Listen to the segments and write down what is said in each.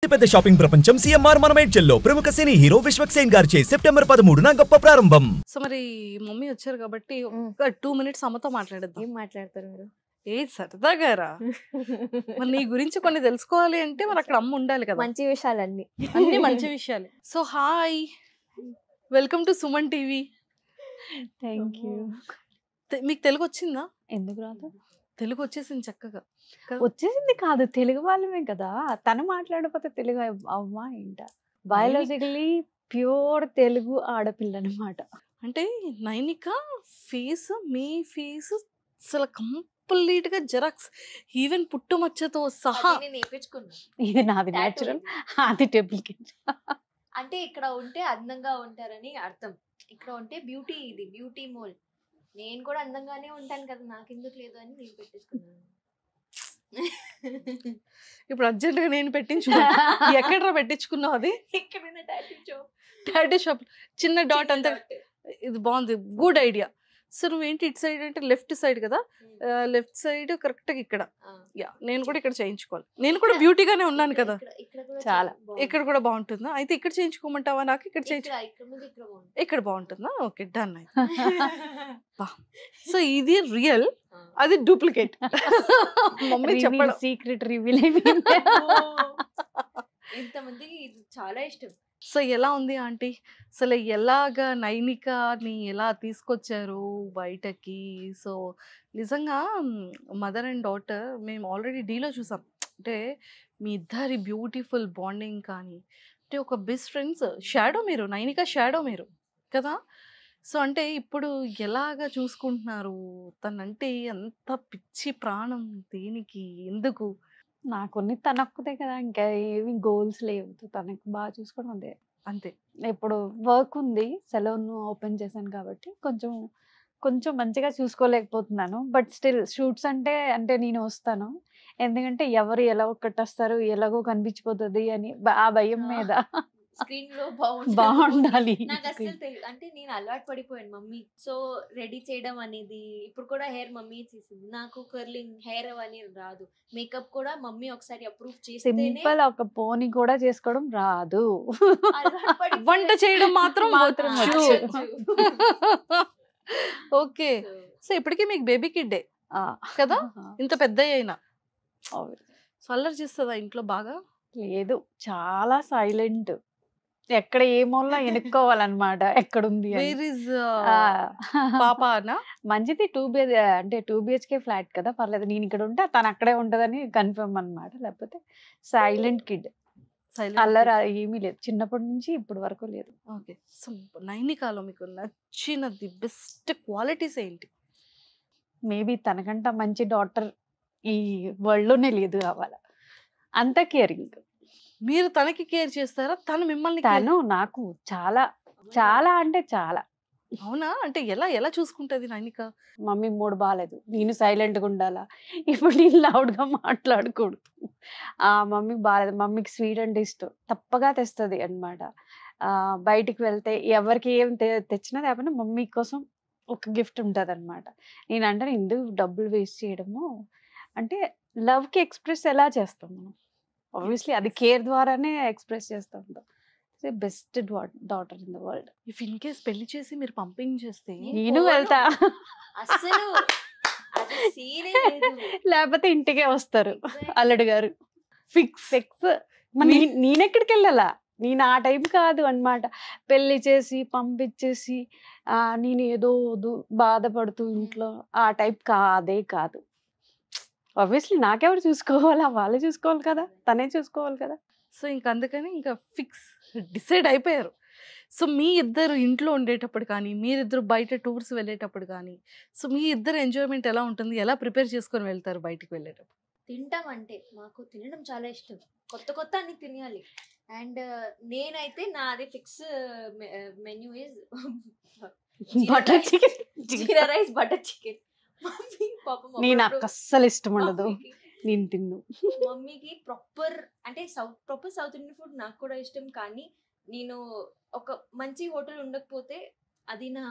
అతిపెద్ద షాపింగ్ ప్రపంచం సిఎంఆర్ మనమేడ్చల్లో ప్రముఖ సినీ హీరో విశ్వక్ సేన్ గారిచే సెప్టెంబర్ 13న గొప్ప ప్రారంభం. సో మరి మమ్మీ వచ్చారు కాబట్టి ఒక 2 మినిట్స్ అమ్మతో మాట్లాడేద్దాం. ఏం మాట్లాడతారు మీరు? ఏ సరదాగారా మరి నీ గురించి కొన్ని తెలుసుకోవాలి అంటే మరి అక్కడ అమ్మ ఉండాలి కదా. మంచి విషయాలన్నీ అన్ని మంచి విషయాలు. So hi, welcome to Suman TV. Thank you. మీకు తెలుగు వచ్చిందా? ఎందుకు రాదు? తెలుగు వచ్చేసింది చక్కగా. వచ్చేసింది కాదు, తెలుగు వాళ్ళమే కదా. తను మాట్లాడకపోతే తెలుగు అవ్వా ఏంట? బయాలజికలీ ప్యూర్ తెలుగు ఆడపిల్ల అనమాట. అంటే నైనిక ఫేస్, మీ ఫేస్ అసలు కంప్లీట్ గా జెరాక్స్, ఈవెన్ పుట్టుమచ్చతో సహా. ఇది నాది న్యాచురల్, అది డూప్లికేట్. అంటే ఇక్కడ ఉంటే అందంగా ఉంటారని అర్థం, ఇక్కడ ఉంటే బ్యూటీ, ఇది బ్యూటీ మోల్. నేను కూడా అందంగానే ఉంటాను కదా, నాకెందుకు లేదు అని నేను పెట్టించుకున్నాను. ఇప్పుడు అర్జెంట్ గా నేను పెట్టించుకున్నా. ఎక్కడ పెట్టించుకున్నావు? అది ఎక్కడైనా టాటూ షాప్ చిన్న డాట్ అంతా. ఇది బాగుంది, గుడ్ ఐడియా. సో నువ్వేంటి ఇటు సైడ్ అంటే లెఫ్ట్ సైడ్ కదా, లెఫ్ట్ సైడ్ కరెక్ట్ గా ఇక్కడ. యా, నేను కూడా ఇక్కడ చేయించుకోవాలి. నేను కూడా బ్యూటీగానే ఉన్నాను కదా. చాలా. ఇక్కడ కూడా బాగుంటుందా? అయితే ఇక్కడ చేయించుకోమంటావా? నాకు ఇక్కడ ఇక్కడ బాగుంటుందా? Okay, done. సో ఇది రియల్, అది డూప్లికేట్. మమ్మీ చెప్పడం సీక్రెట్ రివీల్ ఇంతమందికి ఇది చాలా ఇష్టం. సో ఎలా ఉంది ఆంటీ? అసలు ఎలాగా నైనికని ఎలా తీసుకొచ్చారు బయటకి? సో నిజంగా మదర్ అండ్ డాటర్ మేము ఆల్రెడీ డీలో చూసాం. అంటే మీ ఇద్దరి బ్యూటిఫుల్ బాండింగ్ కానీ, అంటే ఒక బెస్ట్ ఫ్రెండ్స్. షాడో మీరు, నైనిక షాడో మీరు కదా. సో అంటే ఇప్పుడు ఎలాగా చూసుకుంటున్నారు? తనంటే ఎంత పిచ్చి ప్రాణం, దేనికి, ఎందుకు? నాకున్ని తనొక్కదే కదా, ఇంకా ఏమి గోల్స్ లేవు. తనకు బాగా చూసుకోవడం అదే అంతే. ఇప్పుడు వర్క్ ఉంది, సెలూన్ ఓపెన్ చేశాను కాబట్టి కొంచెం కొంచెం మంచిగా చూసుకోలేకపోతున్నాను. బట్ స్టిల్ షూట్స్ అంటే నేను వస్తాను. ఎందుకంటే ఎవరు ఎలా కట్టేస్తారు, ఎలాగో కనిపించిపోతుంది అని ఆ భయం మీద స్క్రీన్ లో బాగుండాలి. నాకు అసలు తెలియదు, అంటే నేను అలవాటు పడిపోయాను మమ్మీ. సో రెడీ చేయడం అనేది, ఇప్పుడు కూడా హెయిర్ మమ్మీ చేసింది. నాకు కర్లింగ్ హెయిర్ అని రాదు, మేకప్ కూడా మమ్మీ ఒకసారి అప్రూవ్ చేస్తే. సింపుల్ ఒక పోనీ కూడా చేసుకోవడం రాదు, వంట చేయడం మాత్రం ఓకే. సో ఇప్పటికీ మీకు బేబీ కిడ్డే కదా, ఇంత పెద్ద అయినా. సో అల్లరి చేస్తుందా ఇంట్లో బాగా? లేదు, చాలా సైలెంట్. ఎక్కడ ఏమోలా ఎనుక్కోవాలన్నమాట, ఎక్కడుంది పాపనా. మంచిది 2 BHK ఫ్లాట్ కదా, పర్లేదు. నేను ఇక్కడ ఉంటే తను అక్కడే ఉంటదని కన్ఫర్మ్ అన్నమాట. లేకపోతే సైలెంట్ కిడ్, అల్లరి ఏమీ లేదు, చిన్నప్పటి నుంచి ఇప్పటి వరకు లేదు. ఓకే. సో నైనికాలో మీకు నచ్చిన ది బెస్ట్ క్వాలిటీస్ ఏంటి? మేబీ తనకంట మంచి డాటర్ ఈ వరల్డ్ లోనే లేదు కావాలా, అంత కేరింగ్. మీరు తనకి కేర్ చేస్తారా, తను మిమ్మల్ని? తను నాకు చాలా చాలా అంటే చాలా. అవునా? అంటే ఎలా చూసుకుంటది నైనిక? మమ్మీ మూడు బాగాలేదు, నేను సైలెంట్గా ఉండాలా, ఇప్పుడు నేను లౌడ్గా మాట్లాడకూడదు. మమ్మీ బాగాలేదు, మమ్మీకి స్వీట్ అంటే ఇష్టం, తప్పగా తెస్తుంది అనమాట. బయటికి వెళ్తే ఎవరికి ఏం తెచ్చినా లేకపోయినా మమ్మీ కోసం ఒక గిఫ్ట్ ఉంటుంది అనమాట. నేను అంటే ఎందుకు డబ్బులు వేస్ట్ చేయడము, అంటే లవ్కి ఎక్స్ప్రెస్ ఎలా చేస్తాం మనం? ఆబ్వియస్లీ అది కేర్ ద్వారానే ఎక్స్ప్రెస్ చేస్తూ ఉంటాం. Best daughter in the world. If in case పెళ్లి చేసి మీరు పంపింగ్ చేస్తే నేను వెళ్తా, అసలు లేకపోతే ఇంటికే వస్తారు అల్లుడు గారు. ఫిక్స్. నేనెక్కడికి వెళ్ళాలా, నేను ఆ టైం కాదు అనమాట. పెళ్లి చేసి పంపించేసి నేను ఏదో బాధపడుతూ ఇంట్లో ఆ టైప్ కాదే కాదు. ఆబ్వియస్లీ నాకెవరు చూసుకోవాలా, వాళ్ళే చూసుకోవాలి కదా, తనే చూసుకోవాలి కదా. సో ఇంకా అందుకని ఇంకా ఫిక్స్ డిసైడ్ అయిపోయారు. సో మీ ఇద్దరు ఇంట్లో ఉండేటప్పుడు కానీ, మీరిద్దరు బయట టూర్స్ వెళ్ళేటప్పుడు కానీ, సో మీ ఇద్దరు ఎంజాయ్మెంట్ ఎలా ఉంటుంది? ఎలా ప్రిపేర్ చేసుకొని వెళ్తారు బయటికి వెళ్ళేటప్పుడు? తింటాం అంటే మాకు తినడం చాలా ఇష్టం, కొత్త అన్ని తినాలి. అండ్ నేనైతే నాది fix menu is butter chicken, jeera rice, butter chicken. నాకు అస్సలు ఇష్టం ఉండదు, నేను తిన్ను. మమ్మీకి ప్రాపర్ సౌత్ ఇండియన్ ఫుడ్ నాకు కూడా ఇష్టం, కానీ నేను ఒక మంచి హోటల్ ఉండకపోతే అది నా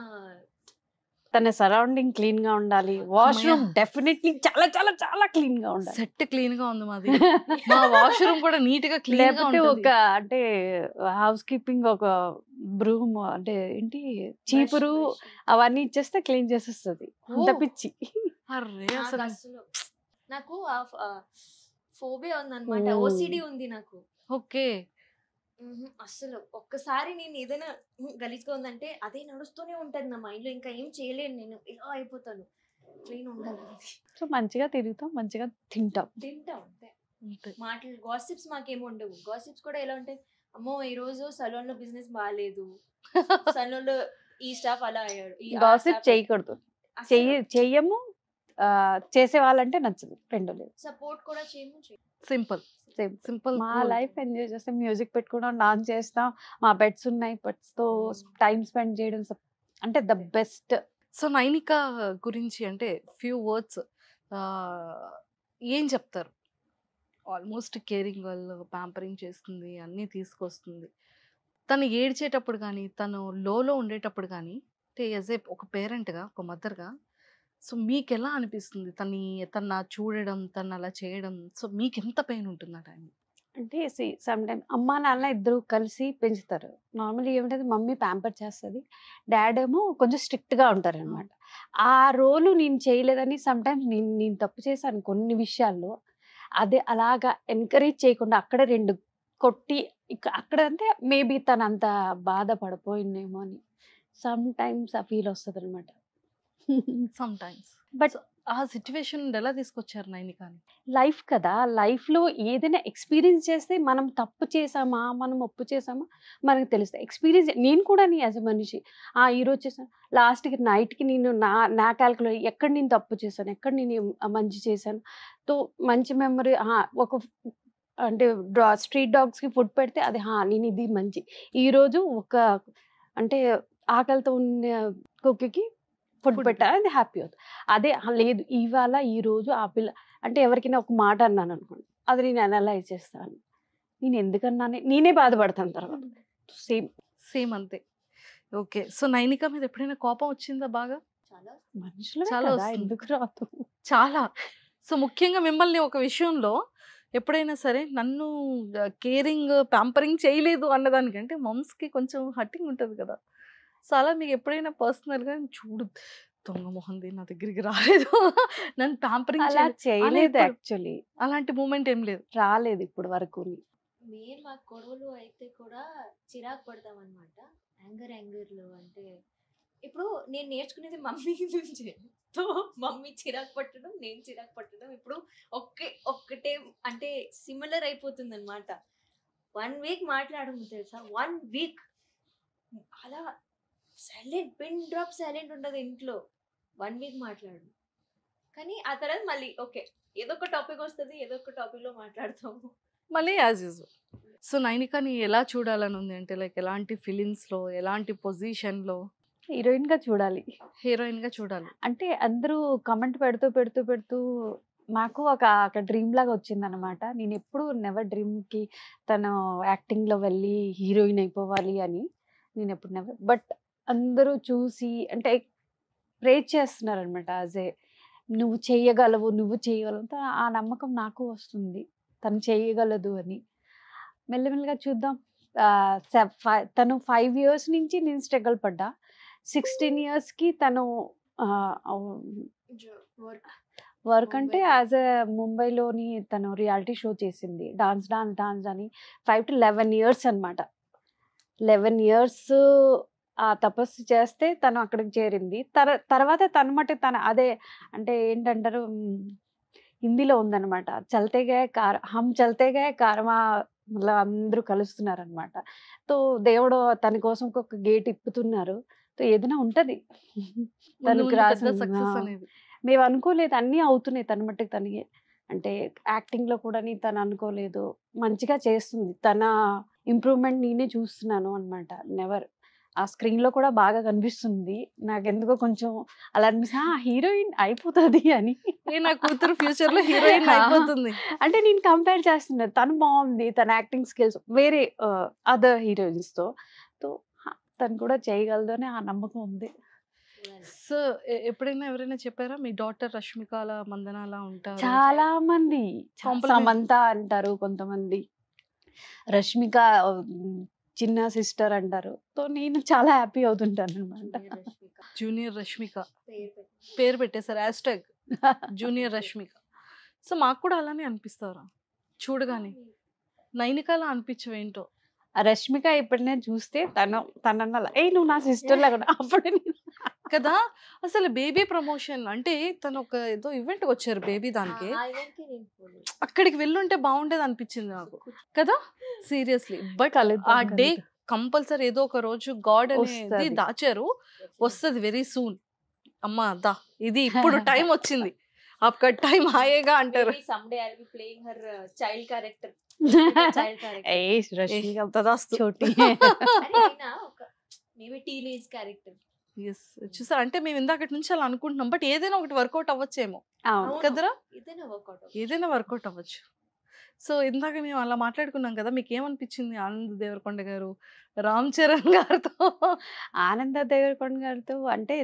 తన సరౌండింగ్ క్లీన్ గా ఉండాలి, వాష్రూమ్ డెఫినెట్లీ చాలా చాలా చాలా క్లీన్ గా ఉండాలి. సెట్ క్లీన్ గా ఉంది మాది. మా వాష్రూమ్ కూడా నీట్ గా క్లీన్ గా లేకపోతే ఉంటుంది. ఒక అంటే హౌస్ కీపింగ్ ఒక బ్రూమ్ అంటే ఏంటి చీపురు అవన్నీ ఇచ్చేస్తే క్లీన్ చేసేస్తుంది. అంత ఓ. పిచ్చి. అరే నాకు అసలు అసలు నాకు ఫోబియా ఉందన్నమాట, ఓ. ఓసిడి ఉంది నాకు. ఓకే. అసలు ఒక్కసారి నేను ఏదైనా గలీజ్గా ఉందంటే అదే నడుస్తూనే ఉంటది నా మైండ్ లో, ఇంకా ఏం చేయలేను, నేను ఇలా అయిపోతాను. క్లీన్ ఉండాలి, సో మంచిగా తిరుగుతాం, మంచిగా తింటాం. తింటాం అంతే. అంతే. మాటలు గాసిప్స్ మాకేం ఉండవు. గాసిప్స్ కూడా ఎలా ఉంటాయి, అమ్మో ఈ రోజు సలూన్ లో బిజినెస్ బాగాలేదు, సలూన్ లో ఈ స్టాఫ్ అలా అయ్యాడు, గాసిప్ చేయకూడదు, చెయ్యము. చేసే వాళ్ళంటే నచ్చదు, రెండు లేదు. సపోర్ట్ కూడా చేయము. Simple simple. మా లైఫ్ ఎంజాయ్ చేస్తాం, మ్యూజిక్ పెట్టుకుంటాం, డాన్స్ చేస్తాం, మా పెట్స్ ఉన్నాయి, పెట్స్ తో టైం స్పెండ్ చేయడం అంటే ద బెస్ట్. సో నైనిక గురించి అంటే ఫ్యూ వర్డ్స్ ఏం చెప్తారు? ఆల్మోస్ట్ కేరింగ్ వాళ్ళు, ప్యాంపరింగ్ చేస్తుంది, అన్నీ తీసుకొస్తుంది. తను ఏడ్చేటప్పుడు కానీ, తను లోలో ఉండేటప్పుడు కానీ, అంటే యాజ్ ఏ ఒక పేరెంట్గా, ఒక మదర్గా, సో మీకు ఎలా అనిపిస్తుంది తన చూడడం, తను అలా చేయడం? సో మీకు ఎంత పెయిన్ ఉంటుంది ఆ టైం? అంటే సమ్ టైమ్ అమ్మా నాన్న ఇద్దరు కలిసి పెంచుతారు. నార్మల్లీ ఏమిటంటే మమ్మీ ప్యాంపర్ చేస్తుంది, డాడ్ ఏమో కొంచెం స్ట్రిక్ట్గా ఉంటారు అనమాట. ఆ రోలు నేను చేయలేదని సమ్ టైమ్స్ నేను తప్పు చేశాను కొన్ని విషయాల్లో. అదే అలాగా ఎంకరేజ్ చేయకుండా అక్కడ రెండు కొట్టి అక్కడ అంటే మేబీ తను అంత బాధపడిపోయిందేమో అని సమ్ టైమ్స్ ఆ ఫీల్ వస్తుంది అనమాట. Some times. బట్ ఆ సిచ్యువేషన్ ఎలా తీసుకొచ్చారు నైనికాని? లైఫ్ కదా, లైఫ్లో ఏదైనా ఎక్స్పీరియన్స్ చేస్తే మనం తప్పు చేసామా, మనం ఒప్పు చేసామా మనకు తెలుస్తుంది. ఎక్స్పీరియన్స్ నేను కూడా యాజ్ ఎ మనిషి ఈరోజు చేసాను, లాస్ట్కి నైట్కి నేను నా క్యాల్కులేట్ ఎక్కడ నేను తప్పు చేశాను, ఎక్కడ నేను మంచి చేశాను. తో మంచి మెమరీ ఒక అంటే స్ట్రీట్ డాగ్స్కి ఫుడ్ పెడితే అది నేను ఇది మంచి. ఈరోజు ఒక అంటే ఆకలితో ఉన్న కుక్కకి ఫుడ్ పెట్టాలి, అది హ్యాపీ అవుతుంది. అదే లేదు ఇవాళ ఈరోజు ఆ పిల్ల అంటే ఎవరికైనా ఒక మాట అన్నాను అనుకోండి, అది నేను అనలైజ్ చేస్తాను, నేను ఎందుకన్నానే నేనే బాధపడతాను తర్వాత. సేమ్ అంతే. ఓకే. సో నైనిక మీద ఎప్పుడైనా కోపం వచ్చిందా బాగా? చాలా మనుషులు చాలా చాలా వస్తుంది. ఎందుకు రాదు. చాలా. సో ముఖ్యంగా మిమ్మల్ని ఒక విషయంలో ఎప్పుడైనా సరే నన్ను కేరింగ్, ప్యాంపరింగ్ చేయలేదు అన్నదానికంటే మమ్స్కి కొంచెం హట్టింగ్ ఉంటుంది కదా. సో అలా మీకు ఎప్పుడైనా పర్సనల్గా చూడు దొంగ మొహంది నా దగ్గరికి రాలేదు, నన్ను ప్యాంపరింగ్ అలా చేయలేదు ఇప్పుడు- యాక్చువల్లీ, అలాంటి మూమెంట్ ఏం లేదు? రాలేదు ఇప్పుడు వరకు. మెయిన్ మా గొడవలు అయితే కూడా చిరాకు పడతాం అనమాట. యాంగర్లో అంటే ఇప్పుడు నేను నేర్చుకునేది మమ్మీ నుంచే. సో మమ్మీ చిరాకు పట్టడం, నేను చిరాకు పట్టడం ఇప్పుడు ఒక్కటే అంటే సిమిలర్ అయిపోతుంది అనమాట. 1 వీక్ మాట్లాడము తెలుసా, 1 వీక్ అలా సైలెంట్, పిన్ డ్రాప్ సైలెంట్ ఉండదు ఇంట్లో. 1 వీక్ మాట్లాడు, కానీ ఆ తర్వాత మళ్ళీ ఓకే ఏదో ఒక టాపిక్ వస్తుంది, ఏదో ఒక టాపిక్ లో మాట్లాడతాము మళ్ళీ యాజ్ యూజువల్. సో నైనికాని ఎలా చూడాలని ఉంది అంటే లైక్ ఎలాంటి ఫిలిమ్స్లో, ఎలాంటి పొజిషన్లో? హీరోయిన్ గా చూడాలి. హీరోయిన్గా చూడాలి. అంటే అందరూ కమెంట్ పెడుతూ మాకు ఒక డ్రీమ్ లాగా వచ్చిందనమాట. నేను ఎప్పుడు నెవర్ డ్రీమ్కి తను యాక్టింగ్లో వెళ్ళి హీరోయిన్ అయిపోవాలి అని నేను ఎప్పుడు నెవర్. బట్ అందరూ చూసి అంటే ప్రేజ్ చేస్తున్నారనమాట. నువ్వు చేయగలవు, నువ్వు చేయగలవు. ఆ నమ్మకం నాకు వస్తుంది తను చేయగలదు అని. మెల్లమెల్లగా చూద్దాం. తను 5 years నుంచి నేను స్ట్రగుల్ పడ్డా, 16 yearsకి తను వర్క్ అంటే యాజ్ ఎ ముంబైలోని తను రియాలిటీ షో చేసింది, డాన్స్ అని. 5 to 11 years అనమాట. 11 years ఆ తపస్సు చేస్తే తను అక్కడికి చేరింది. తర్వాత తన మటుకు తన అదే అంటే ఏంటంటారు హిందీలో ఉందన్నమాట, హమ్ చల్తే గే కారమా అందరూ కలుస్తున్నారనమాట. తో దేవుడు తన కోసం ఒక గేట్ ఇప్పుతున్నారు. ఏదైనా ఉంటది తనకు రాసిన. సక్సెస్ అనేది మేము అనుకోలేదు, అన్నీ అవుతున్నాయి తన మట్టుకు తనకి. అంటే యాక్టింగ్లో కూడా తను అనుకోలేదు, మంచిగా చేస్తుంది. తన ఇంప్రూవ్మెంట్ నేనే చూస్తున్నాను అనమాట. నెవర్ ఆ స్క్రీన్లో కూడా బాగా కనిపిస్తుంది. నాకెందుకో కొంచెం అలా అనిపిస్తుంది, హీరోయిన్ అయిపోతుంది అని. నా కూతురు ఫ్యూచర్లో హీరోయిన్ అయిపోతుంది అంటే నేను కంపేర్ చేస్తున్నాను, తను బాగుంది, తన యాక్టింగ్ స్కిల్స్ వేరే అదర్ హీరోయిన్స్తో. తను కూడా చేయగలదు అని ఆ నమ్మకం ఉంది. ఎక్కువ. సో ఎప్పుడైనా ఎవరైనా చెప్పారా మీ డాటర్ రష్మికాల మందనాల ఉంటారు? చాలా మంది కొంపల మీద- సమంత అంటారు కొంతమంది, రష్మిక చిన్న సిస్టర్ అంటారు. సో నేను చాలా హ్యాపీ అవుతుంటాను అనమాట. జూనియర్ రష్మిక పేరు పెట్టి. పేరు పెట్టేశారు హ్యాష్ట్యాగ్ జూనియర్ రష్మిక. సో మాకు కూడా అలానే అనిపిస్తారా చూడగానే? నైనికాల అనిపించవేంటో. ఆ రష్మిక ఎప్పుడైనా చూస్తే తన ఏ నువ్వు నా సిస్టర్ లాగా అప్పుడు నేను కదా అసలు బేబీ ప్రమోషన్ అంటే తను ఒక ఏదో ఈవెంట్ వచ్చారు బేబీ దానికి, ఆ event కి నేను పోలేదు. అక్కడికి వెళ్ళుంటే బాగుండేది అనిపించింది నాకు కదా సీరియస్లీ. బట్ కలుద్దాం, ఆ డే కలుద్దాం. కంపల్సరీ ఏదో ఒక రోజు గాడ్ అనేది వస్తది. దాచారు, వస్తుంది వెరీ సూన్. అమ్మా దా ఇది ఇప్పుడు టైం వచ్చింది, అక్కడ టైం హాయేగా అంటారు. Maybe someday I'll be playing her child character. Child character. ఏ రష్మిక తదాస్తు. చోటి అరే అయినా ఒక మేబీ టీనేజ్ క్యారెక్టర్. Yes. చూసారు అంటే మేము ఇందాకటి నుంచి అలా అనుకుంటున్నాం, బట్ ఏదైనా ఒకటి వర్కౌట్ అవ్వచ్చేమో అవును. కదరా, ఇదేనా వర్కౌట్? ఏదైనా వర్కౌట్ అవ్వచ్చు. సో ఇందాక మేము అలా మాట్లాడుకున్నాం కదా, మీకు ఏమనిపించింది ఆనంద్ దేవరకొండ గారు రామ్ చరణ్ గారితో? ఆనంద దేవరకొండ గారితో అంటే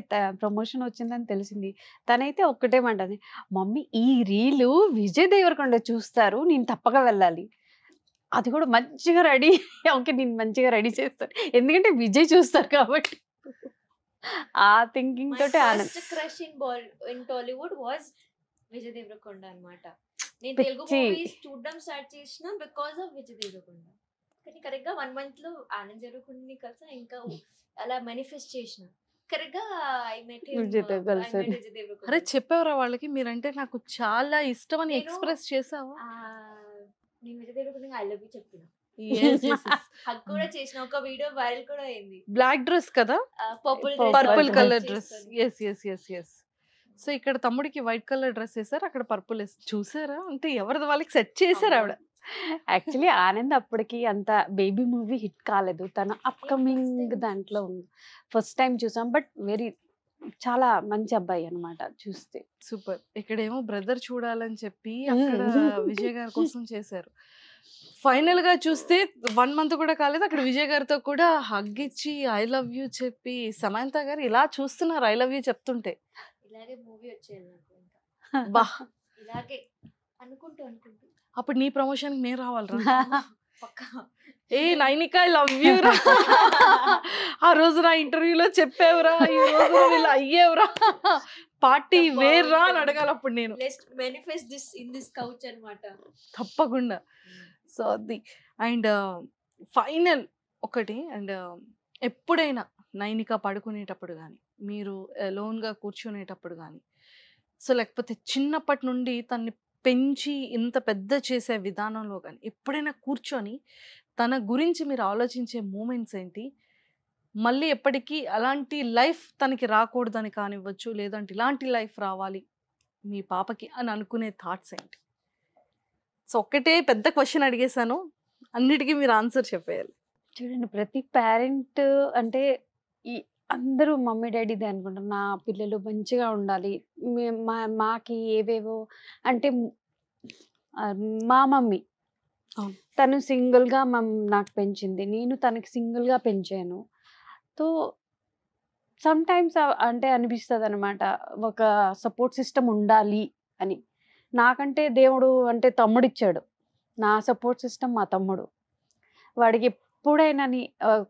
ప్రమోషన్ వచ్చిందని తెలిసింది. తనైతే ఒక్కటేమంటది, మమ్మీ ఈ రీలు విజయ్ దేవరకొండ చూస్తారు, నేను తప్పక వెళ్ళాలి. అది కూడా మంచిగా రెడీ ఓకే నేను మంచిగా రెడీ చేస్తాను, ఎందుకంటే విజయ్ చూస్తారు కాబట్టి. ఆ థింకింగ్ My తోటి Anand. first crush in Tollywood was Vijay Deverakonda అన్నమాట. నేను పిచ్చి. తెలుగు మూవీస్ చూడడం స్టార్ట్ చేసిన బికాస్ ఆఫ్ విజయ్ దేవరకొండ. కానీ కరెక్ట్ గా 1 month లో ఆనంద్ దేవరకొండని కలిసి ఇంకా అలా మేనిఫెస్ట్ చేసిన. కరెక్ట్ గా ఐ మెట్ విజయ్ దేవ్ కలిసారు. విజయ్ దేవరకొండ. అరే చెప్పేవరా వాళ్ళకి మీరంటే నాకు చాలా ఇష్టం అని నేను- ఎక్స్ప్రెస్ చేసావా? నేను విజయ్ దేవరకొండకి ఐ లవ్ యూ చెప్పిన. హక్ కూడా చేసిన, ఒక వీడియో వైరల్ కూడా అయింది. బ్లాక్ డ్రెస్ కదా, purple purple dress colour dress. Yes yes yes yes. So ఇక్కడ తమ్ముడికి వైట్ కలర్ డ్రెస్ వేసారు, అక్కడ పర్పుల్ వేసి చూసారా, అంటే ఎవరిది వాళ్ళకి సెట్ చేశారు ఆవిడ. యాక్చువల్లీ ఆనంద్ అప్పటికి అంత బేబీ మూవీ హిట్ కాలేదు, తన అప్కమింగ్ time దాంట్లో ఉంది. ఫస్ట్ టైం చూసాం, బట్ చాలా మంచి అబ్బాయి అన్నమాట చూస్తే. సూపర్. ఇక్కడేమో బ్రదర్ చూడాలని చెప్పి అక్కడ విజయ్ గారి కోసం చేశారు. ఫైనల్ గా చూస్తే 1 month కూడా కాలేదు, అక్కడ విజయ్ గారితో కూడా హగ్ ఇచ్చి ఐ లవ్ యూ చెప్పి సమంత గారు ఇలా చూస్తున్నారు ఐ లవ్ యూ చెప్తుంటే. ఇలాగే మూవీ వచ్చేది నాకు ఇంకా. బా ఇలాగే అనుకుంటూ అప్పుడు నీ ప్రమోషన్ నేను రావాలరా. పక్కా. ఏ నైనిక ఐ లవ్ యూ రా, ఆ రోజు నా ఇంటర్వ్యూలో చెప్పావురా, ఈ రోజు వీళ్ళు అయ్యేవురా, పార్టీ వేర్ రా అని అడగాలి అప్పుడు నేను. Let's manifest this in this couch అన్నమాట. తప్పకుండా. సో అది అండ్ ఫైనల్ ఒకటి అండ్ ఎప్పుడైనా నైనిక పడుకునేటప్పుడు కానీ మీరు అలోన్గా కూర్చునేటప్పుడు కానీ, సో లేకపోతే చిన్నప్పటి నుండి తన్ని పెంచి ఇంత పెద్ద చేసే విధానంలో కానీ ఎప్పుడైనా కూర్చొని తన గురించి మీరు ఆలోచించే మూమెంట్స్ ఏంటి? మళ్ళీ ఎప్పటికీ అలాంటి లైఫ్ తనకి రాకూడదని కానివ్వచ్చు, లేదంటే ఇలాంటి లైఫ్ రావాలి మీ పాపకి అని అనుకునే థాట్స్ ఏంటి? సో ఒక్కటే పెద్ద క్వశ్చన్ అడిగేశాను, అన్నిటికీ మీరు ఆన్సర్ చెప్పేయాలి. చూడండి, ప్రతి పేరెంట్ అంటే ఈ అందరూ మమ్మీ డాడీదే అనుకుంటారు, నా పిల్లలు మంచిగా ఉండాలి, మాకి ఏవేవో అంటే మా మమ్మీ అవును. తను సింగిల్గా నాకు పెంచింది, నేను తనకి సింగిల్గా పెంచాను. సో సమ్ టైమ్స్ అంటే అనిపిస్తుంది అనమాట, ఒక సపోర్ట్ సిస్టమ్ ఉండాలి అని. నాకంటే దేవుడు అంటే తమ్ముడు ఇచ్చాడు, నా సపోర్ట్ సిస్టమ్ మా తమ్ముడు. వాడికి ఎప్పుడైనా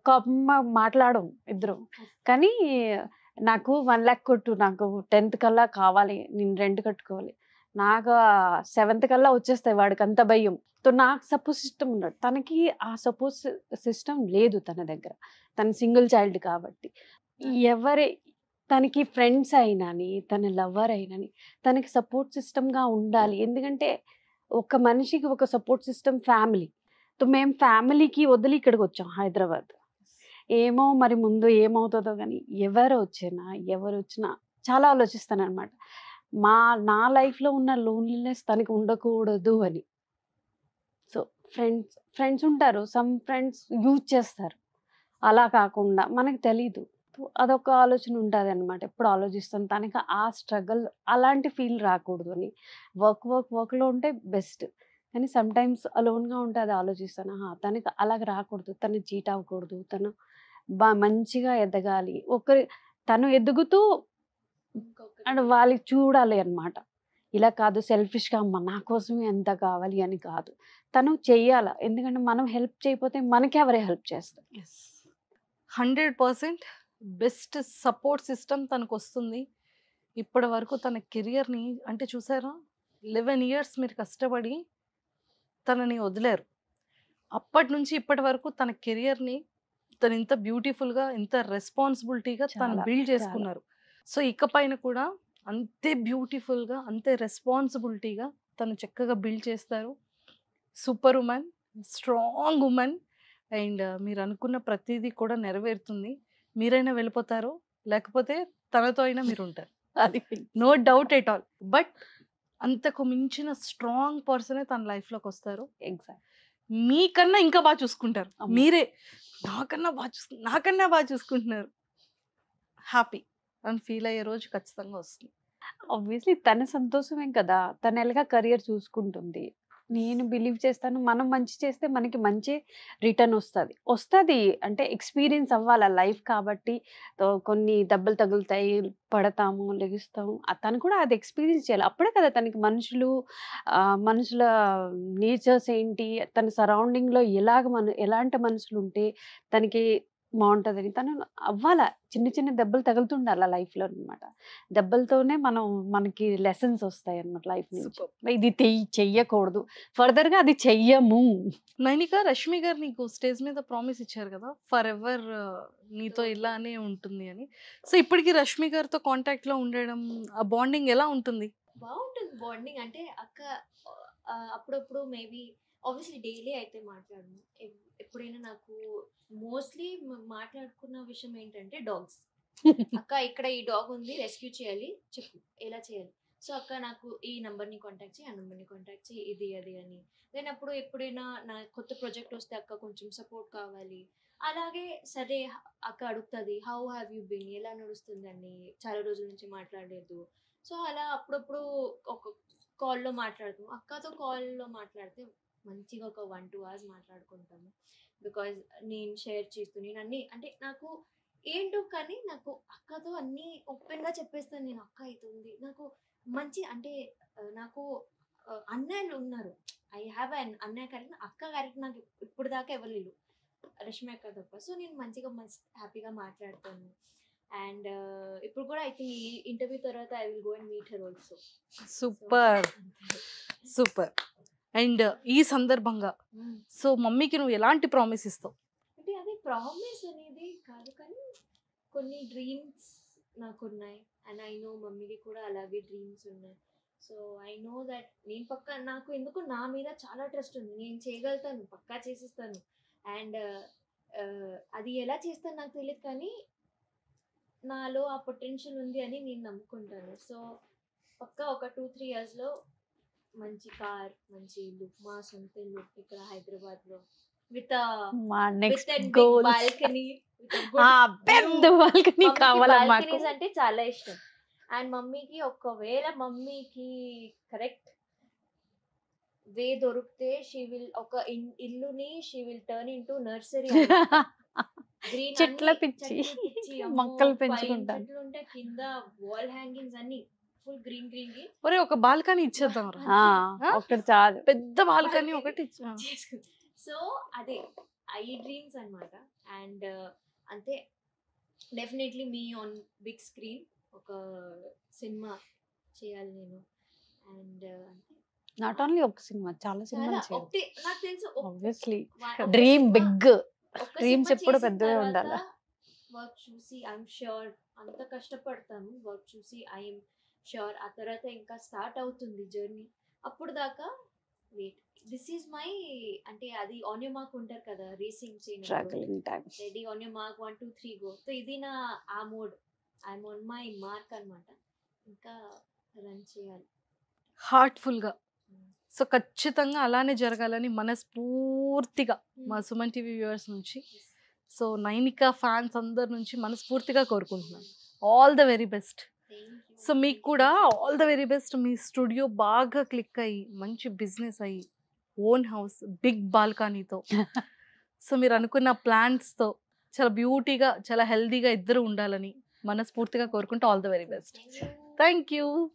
కోపం మాట్లాడడం ఇద్దరు, కానీ నాకు 1 lakh కొట్టు, నాకు 10th కల్లా కావాలి, నేను రెంట్ కట్టుకోవాలి, నాకు 7th కల్లా వచ్చేస్తాయి, వాడికి అంత భయం. సో నాకు సపోర్ట్ సిస్టమ్ ఉన్నాడు, తనకి ఆ సపోర్ట్ సిస్టమ్ లేదు తన దగ్గర, తన సింగిల్ చైల్డ్ కాబట్టి. తనకి ఫ్రెండ్స్ అయినాని, తన లవర్ అయినాని తనకి సపోర్ట్ సిస్టమ్గా ఉండాలి. ఎందుకంటే ఒక మనిషికి ఒక సపోర్ట్ సిస్టమ్ ఫ్యామిలీ. సో మేము ఫ్యామిలీకి వదిలి ఇక్కడికి వచ్చాం హైదరాబాద్. ఏమో మరి ముందు ఏమవుతుందో కానీ ఎవరు వచ్చినా చాలా ఆలోచిస్తాను అనమాట, నా లైఫ్లో ఉన్న లోన్లీనెస్ తనకి ఉండకూడదు అని. సో ఫ్రెండ్స్ ఉంటారు, సమ్ ఫ్రెండ్స్ యూజ్ చేస్తారు, అలా కాకుండా మనకు తెలీదు. అదొక ఆలోచన ఉంటుంది అనమాట, ఎప్పుడు ఆలోచిస్తాను తనకి ఆ స్ట్రగుల్ అలాంటి ఫీల్ రాకూడదు అని. వర్క్లో ఉంటే బెస్ట్, కానీ సమ్ టైమ్స్ అలోన్గా ఉంటే అది ఆలోచిస్తాను, తనకి అలాగ రాకూడదు, తను చీట్ అవ్వకూడదు, తను మంచిగా ఎదగాలి. తను ఎదుగుతూ అండ్ వాళ్ళకి చూడాలి అన్నమాట. ఇలా కాదు సెల్ఫిష్గా అమ్మ నా కోసమే ఎంత కావాలి అని కాదు, తను చెయ్యాల. ఎందుకంటే మనం హెల్ప్ చేయకపోతే మనకి ఎవరే హెల్ప్ చేస్తారు. 100% బెస్ట్ సపోర్ట్ సిస్టమ్ తనకు వస్తుంది. ఇప్పటి వరకు తన కెరియర్ని అంటే చూసారా, 11 ఇయర్స్ మీరు కష్టపడి తనని వదిలేరు. అప్పటి నుంచి ఇప్పటి వరకు తన కెరియర్ని తను ఇంత బ్యూటిఫుల్గా, ఇంత రెస్పాన్సిబిలిటీగా తను చాలా, బిల్డ్ చేసుకున్నారు. సో ఇకపైన కూడా అంతే బ్యూటిఫుల్గా, అంతే రెస్పాన్సిబిలిటీగా తను చక్కగా బిల్డ్ చేస్తారు. Super women, strong women. And మీరు అనుకున్న ప్రతిదీ కూడా నెరవేరుతుంది. మీరైనా వెళ్ళిపోతారు, లేకపోతే తనతో అయినా మీరు ఉంటారు. అది no doubt at all. But అంతకు మించిన స్ట్రాంగ్ పర్సనే తన లైఫ్లోకి వస్తారు. ఎగ్జాక్ట్. మీకన్నా ఇంకా బాగా చూసుకుంటారు. అమ్మ. మీరే నాకన్నా బాగా చూసుకుంటున్నారు, హ్యాపీ అని ఫీల్ అయ్యే రోజు ఖచ్చితంగా వస్తుంది. ఆబ్వియస్లీ తన సంతోషమే కదా, తను ఎలాగా కెరియర్ చూసుకుంటుంది. నేను బిలీవ్ చేస్తాను, మనం మంచి చేస్తే మనకి మంచి రిటర్న్ వస్తుంది. అంటే ఎక్స్పీరియన్స్ అవ్వాలి లైఫ్ కాబట్టి. కొన్ని దెబ్బలు తగులుతాయి, పడతాము, లెగుస్తాము. తను కూడా అది ఎక్స్పీరియన్స్ చేయాలి. అప్పుడే కదా తనకి మనుషుల నేచర్స్ ఏంటి, తన సరౌండింగ్లో ఎలాంటి మనుషులు ఉంటే తనకి బాగుంటుందని తను అవ్వాల. చిన్న చిన్న దెబ్బలు తగులుతుండాలి లైఫ్లో అనమాట. దెబ్బలతోనే మనకి లెసన్స్ వస్తాయి అన్నమాట లైఫ్ నుంచి. ఇది చెయ్యకూడదు, ఫర్దర్గా అది చెయ్యము. నైనిక, రష్మి గారు నీకు స్టేజ్ మీద ప్రామిస్ ఇచ్చారు కదా, ఫర్ ఎవర్ నీతో ఇలానే ఉంటుంది అని. సో ఇప్పటికి రష్మి గారితో కాంటాక్ట్ లో ఉండడం, ఆ బాండింగ్ ఎలా ఉంటుంది? బాగుంటుంది బాండింగ్. అంటే అక్క అప్పుడప్పుడు మేబీ ఆబ్వియస్లీ డైలీ అయితే మాట్లాడను. ఎప్పుడైనా నాకు మోస్ట్లీ మాట్లాడుకున్న విషయం ఏంటంటే డాగ్స్. అక్క ఇక్కడ ఈ డాగ్ ఉంది, రెస్క్యూ చేయాలి, చెప్పు ఎలా చేయాలి. సో అక్క నాకు ఈ నెంబర్ని కాంటాక్ట్ చేయి, ఆ నెంబర్ని కాంటాక్ట్ చేయి, ఇది అది అని. దెన్ అప్పుడు ఎప్పుడైనా నా కొత్త ప్రాజెక్ట్ వస్తే అక్క కొంచెం సపోర్ట్ కావాలి. అలాగే సరే అక్క అడుగుతుంది, హౌ హ్యావ్ యూ బీన్, ఎలా నడుస్తుందని, చాలా రోజుల నుంచి మాట్లాడలేదు. సో అలా అప్పుడప్పుడు ఒక కాల్లో మాట్లాడుతాం. అక్కతో కాల్లో మాట్లాడితే మంచిగా ఒక 1-2 hours మాట్లాడుకుంటాము. బికాజ్ నేను షేర్ చేస్తూ నేను అన్నీ అంటే నాకు ఏంటో కానీ నాకు అక్కతో అన్నీ ఓపెన్గా చెప్పేస్తాను. నేను అక్క అవుతుంది నాకు మంచి అంటే నాకు అన్నయ్యలు ఉన్నారు. ఐ హ్యావ్ అన్ అన్నయ్య క్యారెక్టర్. అక్క క్యారెక్టర్ నాకు ఇప్పుడు దాకా ఎవరు లేరు, రష్మి అక్క తప్ప. సో నేను మంచిగా హ్యాపీగా మాట్లాడతాను. అండ్ ఇప్పుడు కూడా ఐ థింక్ ఈ ఇంటర్వ్యూ తర్వాత I will go and meet her also. Super super. And ఈ సందర్భంగా సో మమ్మీకి నువ్వు ఎలాంటి ప్రామిస్ ఇస్తావు? అంటే అది ప్రామిస్ అనేది కాదు, కానీ కొన్ని డ్రీమ్స్ నాకు ఉన్నాయి. అండ్ ఐ నో మమ్మీకి కూడా అలాగే డ్రీమ్స్ ఉన్నాయి. సో ఐ నో దట్ నేను పక్కా, నాకు ఎందుకు నా మీద చాలా ట్రస్ట్ ఉంది, నేను చేయగలుగుతాను, పక్కా చేసిస్తాను. అండ్ అది ఎలా చేస్తాను నాకు తెలియదు, కానీ నాలో ఆ పొటెన్షియల్ ఉంది అని నేను నమ్ముకుంటాను. సో పక్కా ఒక 2-3 yearsలో మంచి కార్, మంచి ఇల్లు, మా సొంత ఇల్లు ఇక్కడ హైదరాబాద్లో విత్ బాల్కనీ. పెద్ద బాల్కనీ కావాలమ్మా. అంటే చాలా ఇష్టం. అండ్ మమ్మీకి ఒకవేళ మమ్మీకి కరెక్ట్ వే దొరికితే షీ విల్ ఒక ఇల్లుని she will turn into nursery. Green చెట్ల పిచ్చి, మొక్కలు పెంచుకుంటాను. చెట్లు ఉంటే కింద వాల్ హ్యాంగింగ్స్ అన్ని ఫుల్ గ్రీన్ గ్రీన్. ఒరే ఒక బాల్కనీ ఇచ్చేద్దాం, ఒకటి చాలు, పెద్ద బాల్కనీ ఒకటి. సో అదే ఈ డ్రీమ్స్ అన్నమాట. అండ్ అంతే definitely me on big screen ఒక సినిమా చేయాలి నేను. అండ్ నాట్ ఓన్లీ ఒక సినిమా, చాలా సినిమాలు చేయాలి. నాకు తెలుసు ఆబ్వియస్లీ డ్రీమ్ బిగ్, డ్రీమ్స్ ఎప్పుడు పెద్దగా ఉండాలి. వర్క్ చూసి ఐఎమ్ ష్యూర్ అంత కష్టపడతాను, వర్క్ చూసి ఐఎమ్ ష్యూర్ ఆ తర్వాత ఇంకా స్టార్ట్ అవుతుంది జర్నీ. అప్పుడు దాకా వెయిట్, దిస్ ఈజ్ మై అంటే అది ఆన్ యూర్ మార్క్ ఉంటారు కదా రేసింగ్ చేయడం, ready on your mark 1 2 3 go. So ఇది నా ఆ mode, I'm on my mark అన్నమాట. ఇంకా రన్ చేయాలి హార్ట్ఫుల్గా. సో ఖచ్చితంగా అలానే జరగాలని మనస్ఫూర్తిగా మా సుమన్ టీవీ వ్యూవర్స్ నుంచి, సో నైనిక ఫ్యాన్స్ అందరి నుంచి మనస్ఫూర్తిగా కోరుకుంటున్నాను. All the very best. So మీకు కూడా all the very best. Me studio బాగా క్లిక్ అయ్యి మంచి బిజినెస్ అయ్యి ఓన్ హౌస్ బిగ్ బాల్కనీతో, సో మీరు అనుకున్న ప్లాంట్స్తో చాలా బ్యూటీగా చాలా హెల్దీగా ఇద్దరు ఉండాలని మనస్ఫూర్తిగా కోరుకుంటూ all the very best. Thank you. Thank you.